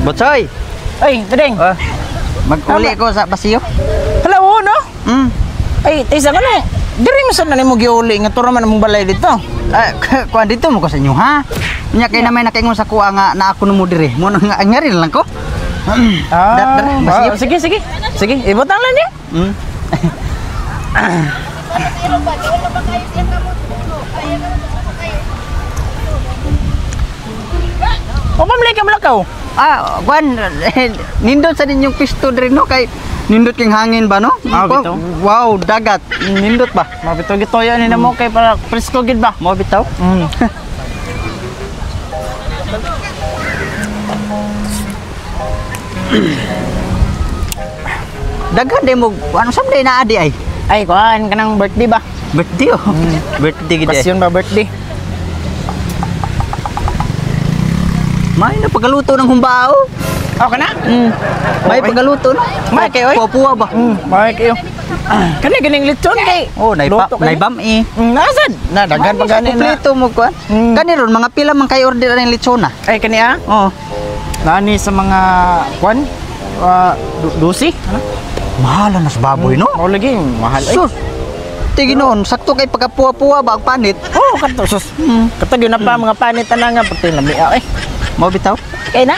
Botsoy. Ay, Dadeng. Mag-uli ko sa basiyo. Hello, no? Ay, isa ka na. Diri mo saan na mo giuli nga turo man mong balay dito. Kuan dito mo ko sa inyo ha. Nya kay na may nakaingon sa kuha nga na ako mo diri. Mo nga ngari lang ko. Sige, sige. Sige, ibutang lang niya. O pamilya ka malakaw? Kuan nindot sa ninyong pisto diri no kay nindot king hangin ba no? Bitaw. Wow, dagat. Nindot ba? Mabitaw gitoya ni namo kay para presko gid ba? Mo bitaw? Daghan day mo ano someday na adi ay. Ay, kuan kanang birthday ba? Birthday oh. Birthday gid. Pasyon ba birthday? May na pagaluto ng humbao. Kana? May pagaluto no. May kayo. Puwa ba? May kayo. Kani ganing lechon kay. Oh, naibam eh. Nasad? Na daghan pa gani na. Kompleto mo kuan. Kani ron mga pila man kay order ang lechona. Ay kani Oh. Nani sa mga kuan? Dusi? Ano? Mahal na sa baboy no. Mao lagi mahal ay. Sus. Tigi noon, sakto kay pagkapuwa-puwa ba ang panit. Oh, kanto sus. Katag yun na pa mga panit na nga pati lami ay. Mo bitaw? Kay na?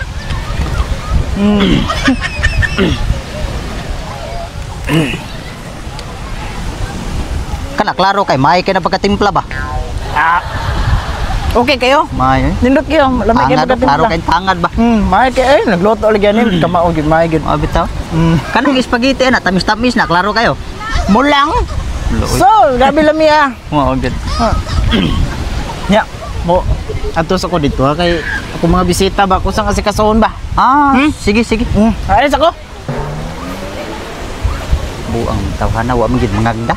Kana klaro kay may kay na pagkatimpla ba? Okay kayo? May. Nindot kayo, lamay kayo Tangad, klaro kay tangad ba? May kayo ay nagluto lagi ani kamao gid may gid. Mo bitaw? Kanang spaghetti na tamis-tamis na klaro kayo. Mulang. So, gabi lami Mo gid. Ya, mo ato sa ko dito kay ako mga bisita ba kusang asikasahon ba? Sige sige. Alis ako. Buang tawhana wa man gid mangagda.